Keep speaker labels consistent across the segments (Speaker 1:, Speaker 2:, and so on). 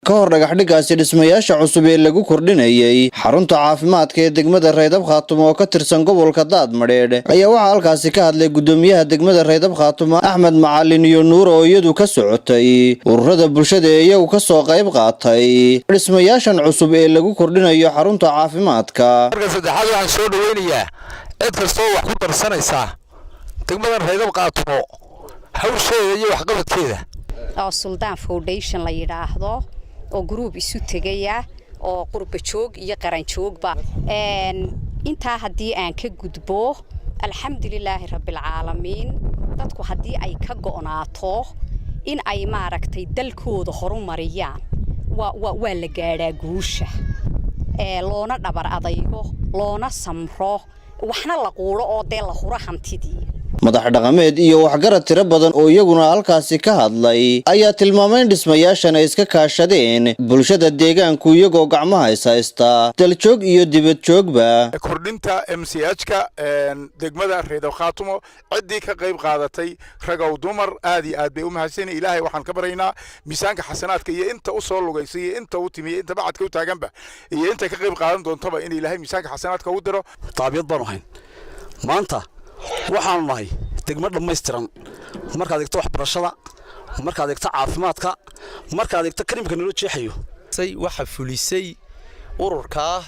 Speaker 1: kahor dhagaxdhigaasi dhismayaasha cusub ee lagu kordhinayay xarunta caafimaadka ee degmada Reydab Khaatumo oo ka tirsan gobolka Daadmadheedh ayaa waxa halkaasi ka hadlay gudoomiyaha degmada Reydab Khaatumo Axmed Macalin iyo Nuur oo iyadu ka socotay ururada bulshada ee iyagu ka soo qayb qaatay dhismayaashan cusub ee lagu kordhinayo xarunta caafimaadka.
Speaker 2: marka saddexaad waxaan soo dhaweynayaa cid kastoo wax ku darsanaysa degmada Reydab Khaatumo hawsheeda iyo waxqabadkeeda
Speaker 3: oo Suldaan Foundation la yiraahdo oo group isu tagaya oo qurba joog iyo qaran joogba inta hadii aan ka gudbo alxamdulilaahi rabbil caalamiin dadku hadii ay ka go'naato in ay maaragtay dalkooda horumariyaan waa la gaaraa guusha loona dhabar adaygo loona samro waxna la quulo oo dee la hura hantidii
Speaker 1: madax dhaqameed iyo waxgarad tiro badan oo iyaguna halkaasi ka hadlay ayaa tilmaamay in dhismayaashan ay iska kaashadeen bulshada deegaanku iyagoo gacmaha haysta daljoog iyo dibad joogba
Speaker 2: kordhinta MCH-ka degmada Reydab Khaatumo cidii ka qayb qaadatay rag iyo dumar aad iyo aad bay u mahadsan Ilaahay waxaan ka baraynaa miisaanka xasanaadka iyo inta u soo lugaysay inta u timiyay inta bacadka u taaganba iyo inta ka qayb qaadan doontaba in Ilaahay miisaanka xasanaadka u diro
Speaker 4: taabiyad baan ahayn maanta waxaan nahay degmad dhammaystiran markaad eegto waxbarashada markaad eegto caafimaadka markaad eegto karimka nolol jeexayo
Speaker 5: waxa fulisay ururka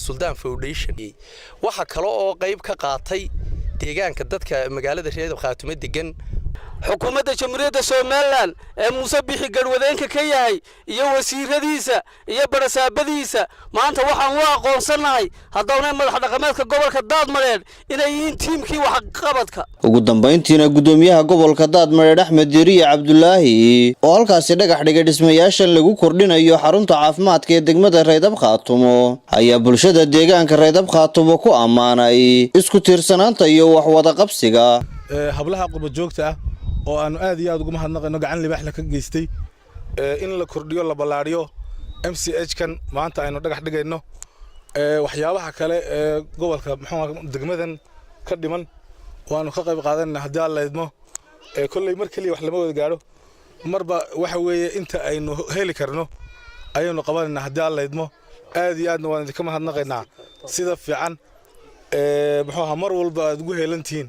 Speaker 5: Suldaan Foundation waxa kale oo qayb ka qaatay deegaanka dadka magaalada Reydab Khaatumo degan
Speaker 6: xukuumadda jamhuuriyadda Soomaaliland ee Muuse Bixi Garwadeenka ka yahay iyo wasiiradiisa iyo barasaabadiisa maanta waxaan u aqoonsanahay haddana madax dhaqameedka gobolka Daadmadheedh inay yihiin tiimkii wax qabadka
Speaker 1: ugu dambeyntiina gudoomiyaha gobolka Daadmadheedh Axmed Diiriye Cabdullaahi oo halkaasi dhagax dhigay dhismayaashan lagu kordhinayo xarunta caafimaadka ee degmada Reydab Khaatumo ayaa bulshada deegaanka Reydab Khaatumo ku amaanay isku tiirsanaanta iyo wax wada qabsiga
Speaker 7: hablaha qurba joogta ah oo aanu aad iyo aad ugu mahadnaqayno gacan libaax la ka geystay in la kordhiyo la balaariyo MCH-kan maanta aynu dhagax dhigayno waxyaabaha kale ee gobolka degmadan ka dhiman waanu ka qayb qaadanayna haddii aan leedmo kulley mar kaliya wax lama wada gaaro marba waxa weeye inta aynu heli karno ayaynu qabanaynaa haddii aan leedmo aad iyo aadna waan idinka mahadnaqaynaa sida fiican mar walba aad ugu heelantihiin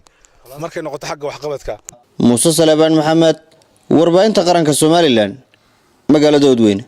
Speaker 7: markay noqoto xagga waxqabadka
Speaker 1: Muuse Salebaan Maxamed warbaahinta qaranka Soomaaliland magaalada Oodweyne.